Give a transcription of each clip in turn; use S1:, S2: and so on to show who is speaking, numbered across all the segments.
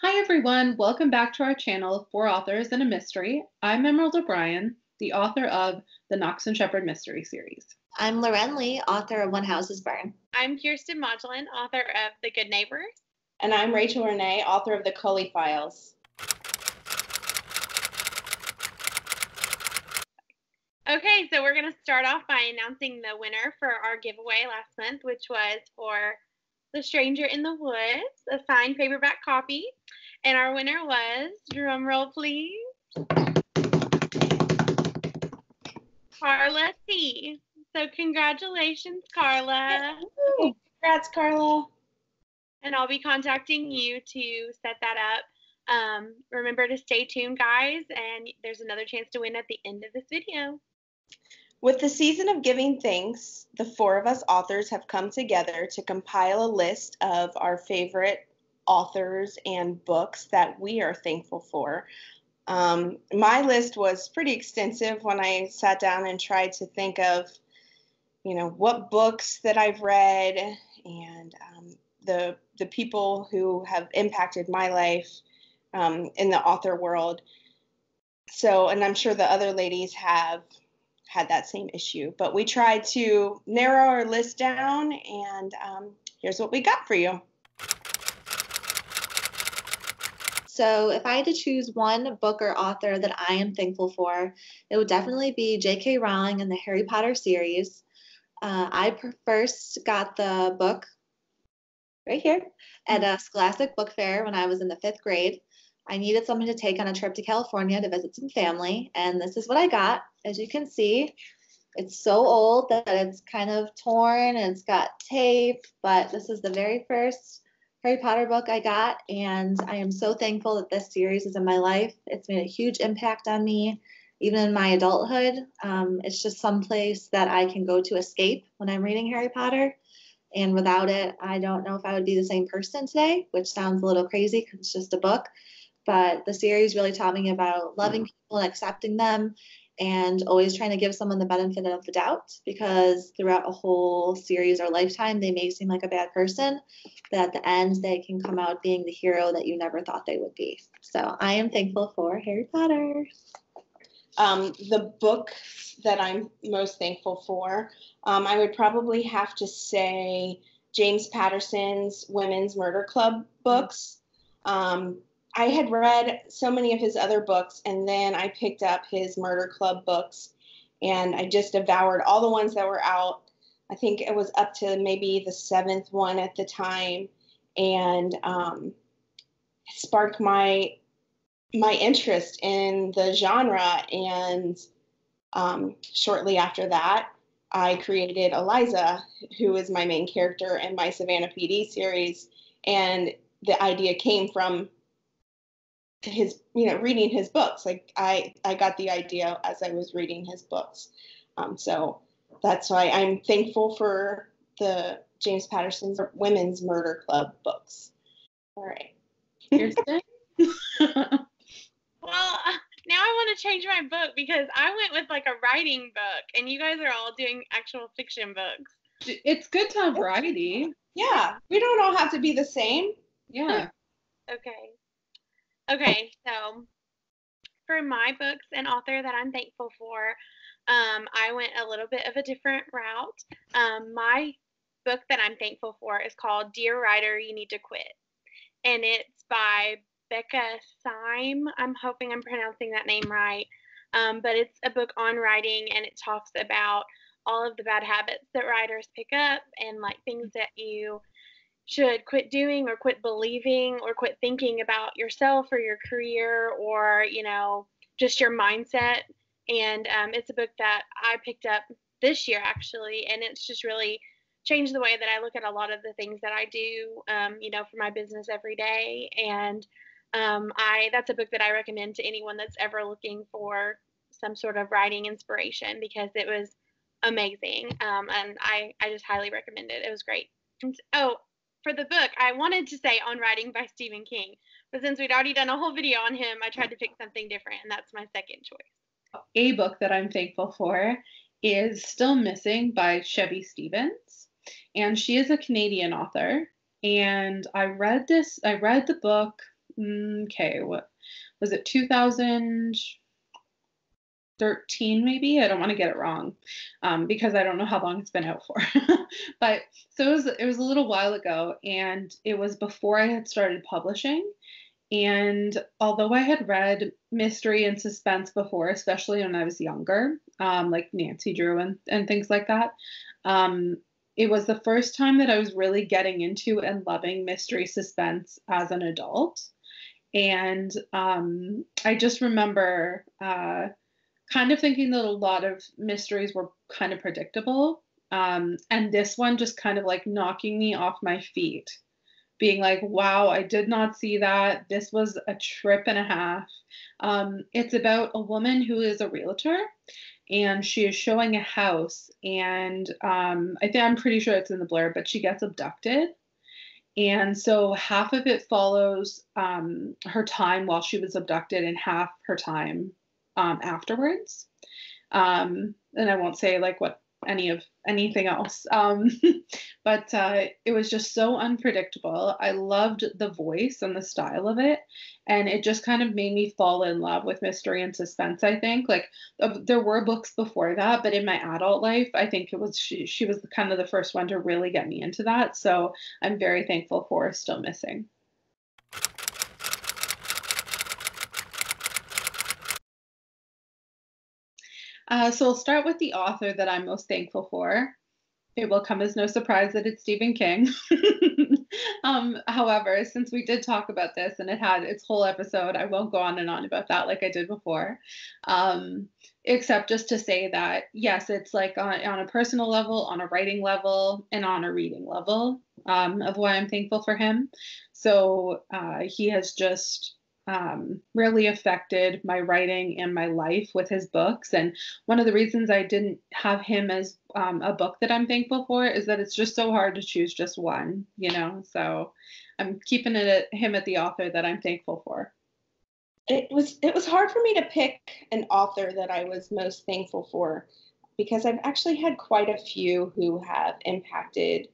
S1: Hi everyone, welcome back to our channel, Four Authors and a Mystery. I'm Emerald O'Brien, the author of the Knox and Shepherd Mystery Series.
S2: I'm Loren Lee, author of When Houses Burn.
S3: I'm Kiersten Modglin, author of The Good Neighbors.
S4: And I'm Rachel Renee, author of The Cully Files.
S3: Okay, so we're going to start off by announcing the winner for our giveaway last month, which was for The Stranger in the Woods, a signed paperback copy. And our winner was, drum roll please, Carla T. So congratulations, Carla.
S4: Congrats, Carla.
S3: And I'll be contacting you to set that up. Remember to stay tuned, guys, and there's another chance to win at the end of this video.
S4: With the season of giving thanks, the four of us authors have come together to compile a list of our favorite authors and books that we are thankful for. My list was pretty extensive when I sat down and tried to think of, what books that I've read and the people who have impacted my life in the author world. So, and I'm sure the other ladies have had that same issue, but we tried to narrow our list down, and here's what we got for you.
S2: So if I had to choose one book or author that I am thankful for, it would definitely be J.K. Rowling and the Harry Potter series. I first got the book right here at a Scholastic Book Fair when I was in the 5th grade. I needed someone to take on a trip to California to visit some family, and this is what I got. As you can see, it's so old that it's kind of torn and it's got tape, but this is the very first Harry Potter book I got, and I am so thankful that this series is in my life. It's made a huge impact on me, even in my adulthood. It's just some place that I can go to escape when I'm reading Harry Potter. And without it, I don't know if I would be the same person today, which sounds a little crazy because it's just a book. But the series really taught me about loving people and accepting them and always trying to give someone the benefit of the doubt, because throughout a whole series or lifetime, they may seem like a bad person, but at the end, they can come out being the hero that you never thought they would be. So I am thankful for Harry Potter.
S4: The book that I'm most thankful for, I would probably have to say James Patterson's Women's Murder Club books. I had read so many of his other books, and then I picked up his Murder Club books, and I just devoured all the ones that were out. I think it was up to maybe the 7th one at the time, and it sparked my interest in the genre. And shortly after that, I created Eliza, who is my main character in my Savannah PD series, and the idea came from his, reading his books. Like I got the idea as I was reading his books. So that's why I'm thankful for the James Patterson's Women's Murder Club books. All right.
S1: Kiersten?
S3: Well, now I want to change my book because I went with like a writing book, and you guys are all doing actual fiction books.
S1: It's good to have variety.
S4: Yeah, we don't all have to be the same.
S1: Yeah.
S3: Okay, so for my books and author that I'm thankful for, I went a little bit of a different route. My book that I'm thankful for is called Dear Writer, You Need to Quit. And it's by Becca Syme. I'm hoping I'm pronouncing that name right. But it's a book on writing, and it talks about all of the bad habits that writers pick up and like things that you should quit doing or quit believing or quit thinking about yourself or your career or, just your mindset. And it's a book that I picked up this year, actually, and it's just really changed the way that I look at a lot of the things that I do, for my business every day. And that's a book that I recommend to anyone that's ever looking for some sort of writing inspiration, because it was amazing. And I just highly recommend it. It was great. And, for the book, I wanted to say On Writing by Stephen King, but since we'd already done a whole video on him, I tried to pick something different, and that's my second choice.
S1: A book that I'm thankful for is Still Missing by Chevy Stevens, and she is a Canadian author. And I read the book okay, what was it, 2013 maybe? I don't want to get it wrong, because I don't know how long it's been out for. But so it was a little while ago, and it was before I had started publishing. And although I had read mystery and suspense before, especially when I was younger, like Nancy Drew and things like that, um, it was the first time that I was really getting into and loving mystery suspense as an adult. And I just remember kind of thinking that a lot of mysteries were kind of predictable. And this one just kind of like knocking me off my feet, being like, wow, I did not see that. This was a trip and a half. It's about a woman who is a realtor, and she is showing a house. And I'm pretty sure it's in the blurb, but she gets abducted. And so half of it follows her time while she was abducted, and half her time afterwards. And I won't say like what anything else. But it was just so unpredictable. I loved the voice and the style of it, and it just kind of made me fall in love with mystery and suspense. I think like there were books before that, but in my adult life, I think it was she was kind of the first one to really get me into that. So I'm very thankful for Still Missing. So I'll start with the author that I'm most thankful for. It will come as no surprise that it's Stephen King. However, since we did talk about this and it had its whole episode, I won't go on and on about that like I did before. Except just to say that, yes, it's like on a personal level, on a writing level, and on a reading level, of why I'm thankful for him. So he has just really affected my writing and my life with his books. And one of the reasons I didn't have him as a book that I'm thankful for is that it's just so hard to choose just one, you know? So I'm keeping him at the author that I'm thankful for.
S4: It was hard for me to pick an author that I was most thankful for, because I've actually had quite a few who have impacted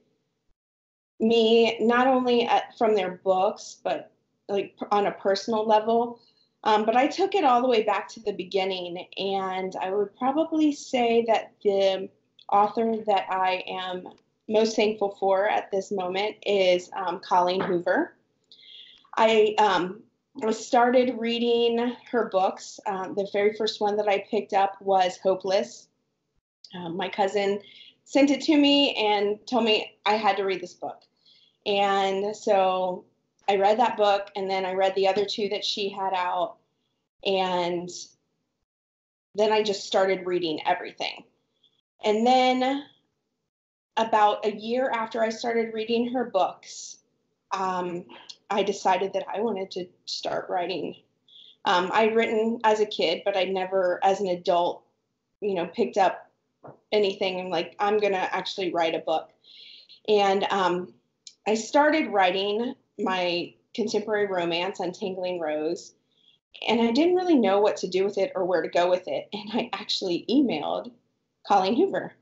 S4: me, not only from their books, but like on a personal level. But I took it all the way back to the beginning, and I would probably say that the author that I am most thankful for at this moment is Colleen Hoover. I started reading her books. The very first one that I picked up was Hopeless. My cousin sent it to me and told me I had to read this book. And so I read that book, and then I read the other two that she had out. And then I just started reading everything. And then about a year after I started reading her books, I decided that I wanted to start writing. I'd written as a kid, but I never, as an adult, picked up anything and like, I'm going to actually write a book. And I started writing my contemporary romance, Untangling Rose, and I didn't really know what to do with it or where to go with it. And I actually emailed Colleen Hoover.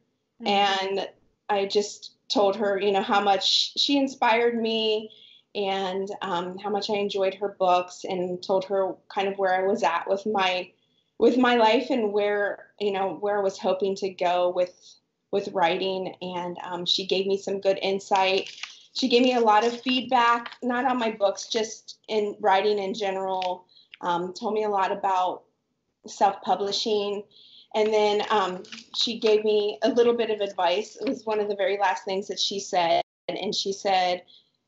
S4: Mm-hmm. And I just told her, how much she inspired me and how much I enjoyed her books, and told her kind of where I was at with my life and where I was hoping to go with writing. And she gave me some good insight. She gave me a lot of feedback, not on my books, just in writing in general. Told me a lot about self-publishing. And then she gave me a little bit of advice. It was one of the very last things that she said. And she said,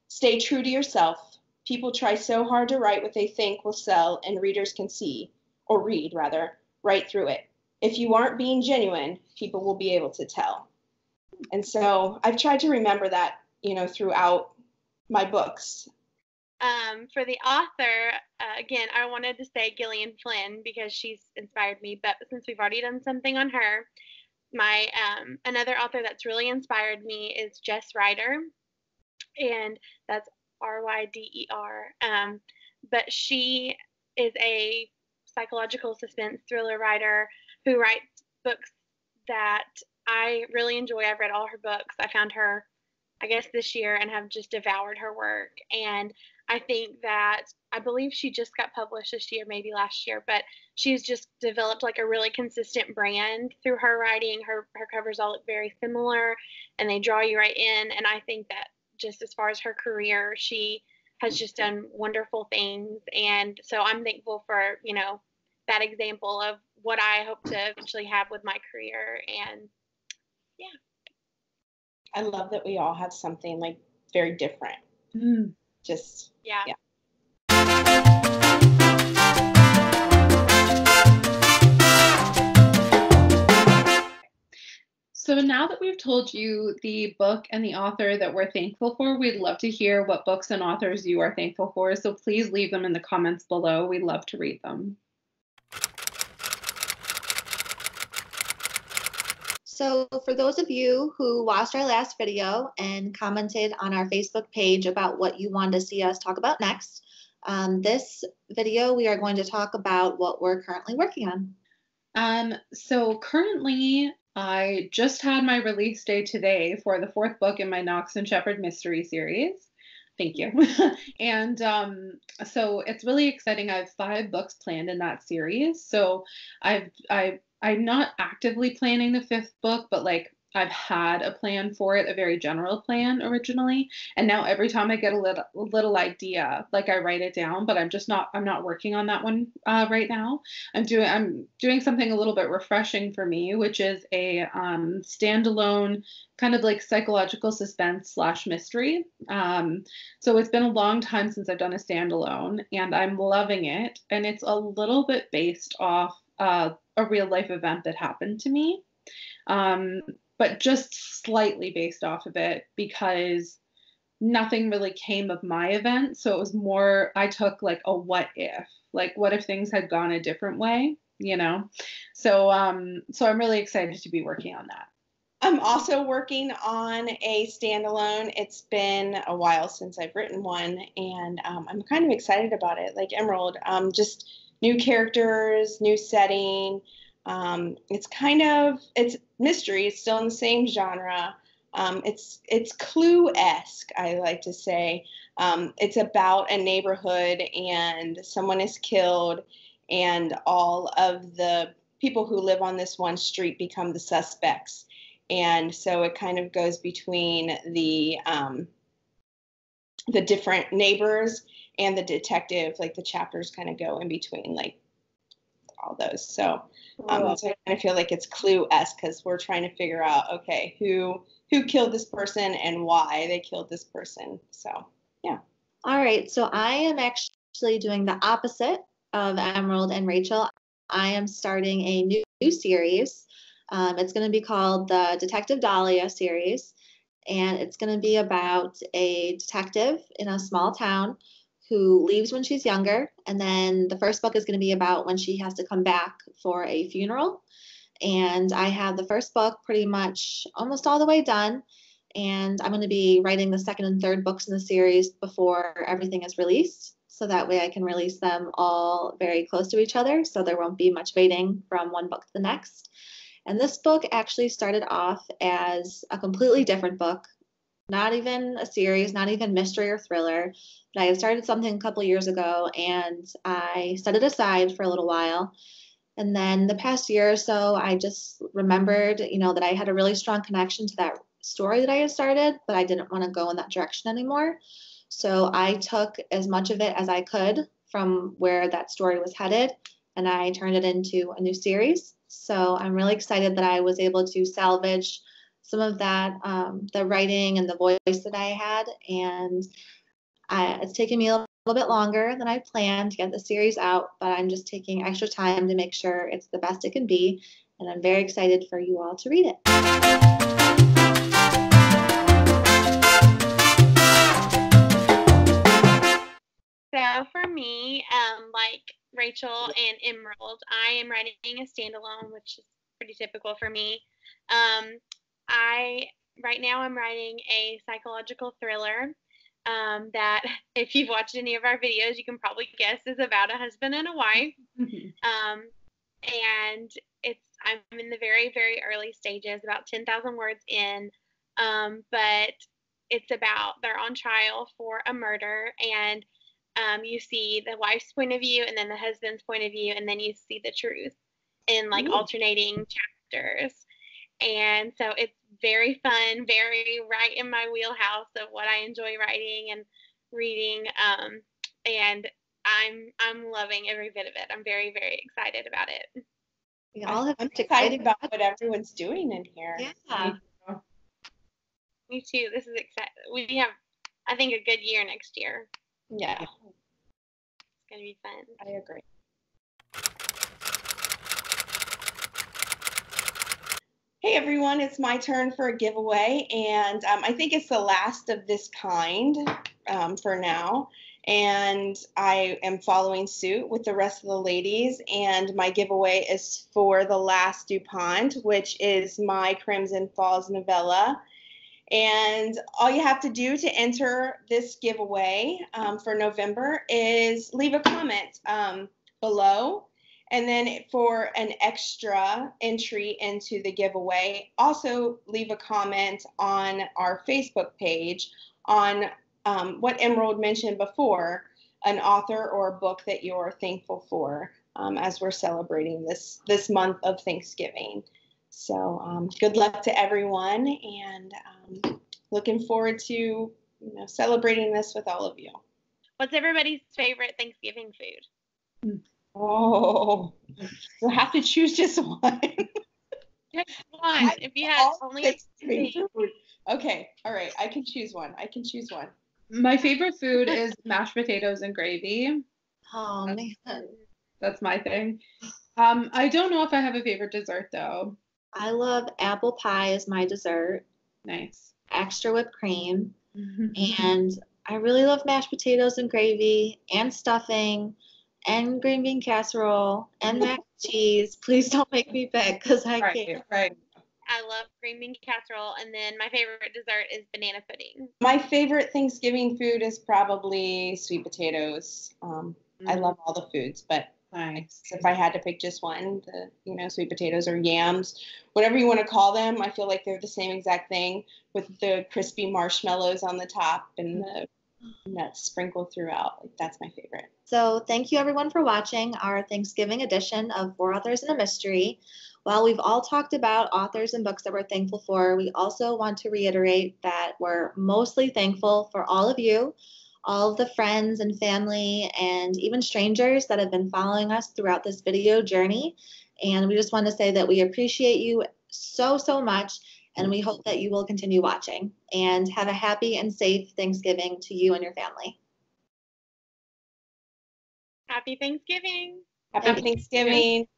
S4: stay true to yourself. People try so hard to write what they think will sell, and readers can see, or read rather, right through it. If you aren't being genuine, people will be able to tell. And so I've tried to remember that, throughout my books.
S3: For the author, again, I wanted to say Gillian Flynn because she's inspired me, but since we've already done something on her, my another author that's really inspired me is Jess Ryder, and that's Ryder. But she is a psychological suspense thriller writer who writes books that I really enjoy. I've read all her books. I found her, I guess, this year and have just devoured her work. And I think that I believe she just got published this year, maybe last year, but she's just developed like a really consistent brand through her writing. Her covers all look very similar and they draw you right in. And I think that just as far as her career, she has just done wonderful things. And so I'm thankful for, that example of what I hope to eventually have with my career. And yeah.
S4: I love that we all have something like very different. Just,
S3: yeah.
S1: So now that we've told you the book and the author that we're thankful for, we'd love to hear what books and authors you are thankful for. So please leave them in the comments below. We'd love to read them.
S2: So for those of you who watched our last video and commented on our Facebook page about what you wanted to see us talk about next, this video we are going to talk about what we're currently working on.
S1: So currently, I just had my release day today for the 4th book in my Knox and Shepherd mystery series. Thank you. And so it's really exciting. I have 5 books planned in that series. So I'm not actively planning the 5th book, but like I've had a plan for it, a very general plan originally. And now every time I get a little idea, like I write it down, but I'm not working on that one right now. I'm doing something a little bit refreshing for me, which is a standalone kind of like psychological suspense / mystery. So it's been a long time since I've done a standalone and I'm loving it. And it's a little bit based off a real life event that happened to me. But just slightly based off of it because nothing really came of my event. So it was more, I took like a what if things had gone a different way, So I'm really excited to be working on that.
S4: I'm also working on a standalone. It's been a while since I've written one, and I'm kind of excited about it. Like Emerald, just new characters, new setting. It's mystery. It's still in the same genre. It's Clue-esque, I like to say. It's about a neighborhood and someone is killed and all of the people who live on this one street become the suspects. And so it kind of goes between the different neighbors and the detective, like the chapters kind of go in between, like all those. So so I kind of feel like it's Clue-esque because we're trying to figure out, okay, who killed this person and why they killed this person. So, yeah.
S2: All right. So I am actually doing the opposite of Emerald and Rachel. I am starting a new series. It's going to be called the Detective Dahlia series, and it's going to be about a detective in a small town who leaves when she's younger, and then the first book is going to be about when she has to come back for a funeral. And I have the first book pretty much almost all the way done, and I'm going to be writing the 2nd and 3rd books in the series before everything is released, so that way I can release them all very close to each other, so there won't be much waiting from one book to the next. And this book actually started off as a completely different book, not even a series, not even mystery or thriller. But I had started something a couple years ago and I set it aside for a little while. And then the past year or so, I just remembered, that I had a really strong connection to that story that I had started, but I didn't want to go in that direction anymore. So I took as much of it as I could from where that story was headed, and I turned it into a new series. So I'm really excited that I was able to salvage some of that, the writing and the voice that I had. And it's taken me a little bit longer than I planned to get the series out, but I'm just taking extra time to make sure it's the best it can be. And I'm very excited for you all to read it.
S3: So for me, like Rachel and Emerald, I am writing a standalone, which is pretty typical for me. Right now I'm writing a psychological thriller that, if you've watched any of our videos, you can probably guess is about a husband and a wife. And I'm in the very, very early stages, about 10,000 words in, but it's about they're on trial for a murder, and you see the wife's point of view and then the husband's point of view, and then you see the truth in like alternating chapters. And so it's very fun, very right in my wheelhouse of what I enjoy writing and reading. And I'm loving every bit of it. I'm very, very excited about it.
S2: We all have
S4: I'm
S2: such
S4: excited about what everyone's doing in here.
S2: Yeah.
S3: Me too. This is exciting. We have, I think, a good year next year.
S4: Yeah.
S3: It's going to be fun.
S4: I agree. Hey everyone, it's my turn for a giveaway, and I think it's the last of this kind for now, and I am following suit with the rest of the ladies, and my giveaway is for The Last DuPont, which is my Crimson Falls novella. And all you have to do to enter this giveaway for November is leave a comment below. And then for an extra entry into the giveaway, also leave a comment on our Facebook page on what Emerald mentioned before, an author or a book that you're thankful for as we're celebrating this month of Thanksgiving. So good luck to everyone, and looking forward to celebrating this with all of you.
S3: What's everybody's favorite Thanksgiving food?
S4: Oh, you'll have to choose just one.
S3: Just one. If you had only
S4: food. Okay, all right. I can choose one.
S1: My favorite food is mashed potatoes and gravy.
S2: Oh, man.
S1: That's my thing. I don't know if I have a favorite dessert though.
S2: I love apple pie as my dessert.
S1: Nice.
S2: Extra whipped cream. And I really love mashed potatoes and gravy and stuffing and green bean casserole and mac and cheese. Please don't make me pick because I can't.
S1: Right.
S3: I love green bean casserole, and then my favorite dessert is banana pudding.
S4: My favorite Thanksgiving food is probably sweet potatoes. I love all the foods, but
S1: nice.
S4: If I had to pick just one, sweet potatoes or yams, whatever you want to call them, I feel like they're the same exact thing with the crispy marshmallows on the top and the nuts sprinkled throughout. Like, that's my favorite.
S2: So thank you everyone for watching our Thanksgiving edition of Four Authors and a Mystery. While we've all talked about authors and books that we're thankful for, we also want to reiterate that we're mostly thankful for all of you, all of the friends and family and even strangers that have been following us throughout this video journey. And we just want to say that we appreciate you so, so much, and we hope that you will continue watching. And have a happy and safe Thanksgiving to you and your family.
S3: Happy Thanksgiving.
S4: Happy Thanksgiving.